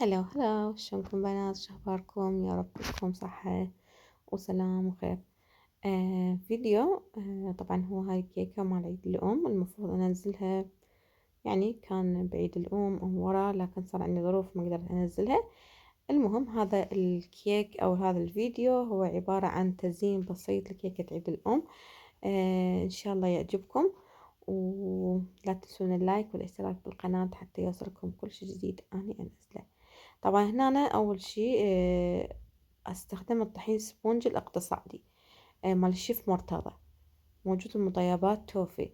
هلا هلا، شلونكم بنات؟ شو اخباركم؟ يا رب كلكم صحة وسلام وخير. فيديو. طبعا هو هاي الكيكة مال عيد الأم، المفروض أنزلها. يعني كان بعيد الأم أو ورا، لكن صار عندي ظروف ما قدرت أنزلها. المهم هذا الكيك أو هذا الفيديو هو عبارة عن تزيين بسيط لكيكة عيد الأم. إن شاء الله يعجبكم، ولا تنسون اللايك والاشتراك بالقناة حتى يوصلكم كل شي جديد أنا أنزله. طبعا هنا أنا أول شي أستخدم الطحين سبونج الاقتصادي مال الشيف مرتضى، موجود المطيبات توفي.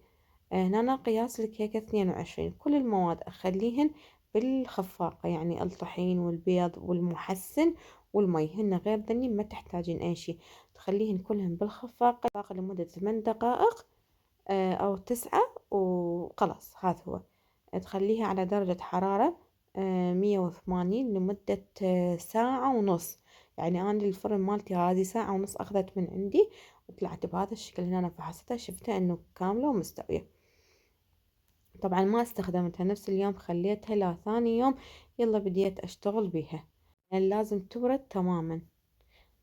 هنا أنا قياس الكيكة 22. كل المواد أخليهن بالخفاقة، يعني الطحين والبيض والمحسن والمي، هن غير ذني ما تحتاجين أي شي. تخليهن كلهن بالخفاقة لمدة 8 دقائق أو 9 وخلاص. هذا هو. تخليها على درجة حرارة 180 لمدة ساعة ونص. يعني أنا الفرن مالتي هذه ساعة ونص أخذت من عندي، وطلعت بهذا الشكل. هنا أنا فحصتها شفتها إنه كاملة ومستوية. طبعا ما استخدمتها نفس اليوم، خليتها ثاني يوم يلا بديت أشتغل بيها. يعني لازم تبرد تماما،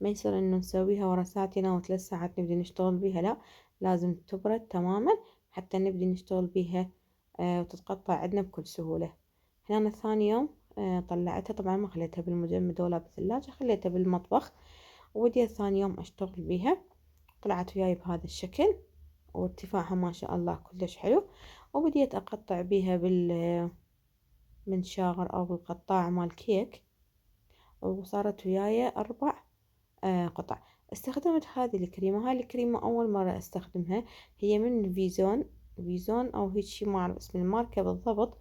ما يصير إنه نسويها ورا ساعتين أو 3 ساعات نبدي نشتغل بيها، لا، لازم تبرد تماما حتى نبدي نشتغل بيها وتتقطع عندنا بكل سهولة. هنا أنا ثاني يوم طلعتها، طبعا ما خليتها بالمجمد ولا بالثلاجة، خليتها بالمطبخ، وبديت ثاني يوم أشتغل بيها. طلعت وياي بهذا الشكل، وارتفاعها ما شاء الله كلش حلو. وبديت أقطع بيها بالمنشار أو بالقطاع مال كيك، وصارت وياي 4 قطع. استخدمت هذه الكريمة. هاي الكريمة أول مرة استخدمها، هي من فيزون أو هيك شي، ما أعرف اسم الماركة بالضبط.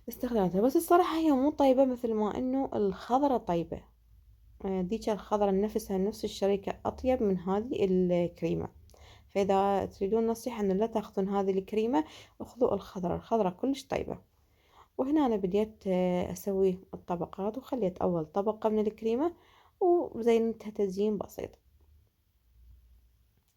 استخدمتها بس الصراحة هي مو طيبة مثل ما إنه الخضرة طيبة. ذيك الخضرة نفسها نفس الشركة أطيب من هذه الكريمة. فإذا تريدون نصيحة إنه لا تاخذون هذه الكريمة، اخذوا الخضرة كلش طيبة. وهنا أنا بديت أسوي الطبقات، وخليت أول طبقة من الكريمة وزينتها تزيين بسيط.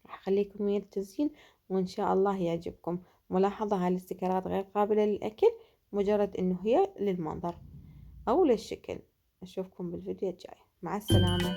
راح أخليكم ويا التزيين وإن شاء الله يعجبكم. ملاحظة، هاي الاستيكرات غير قابلة للأكل، مجرد إنه هي للمنظر أو للشكل. أشوفكم بالفيديو الجاي، مع السلامة.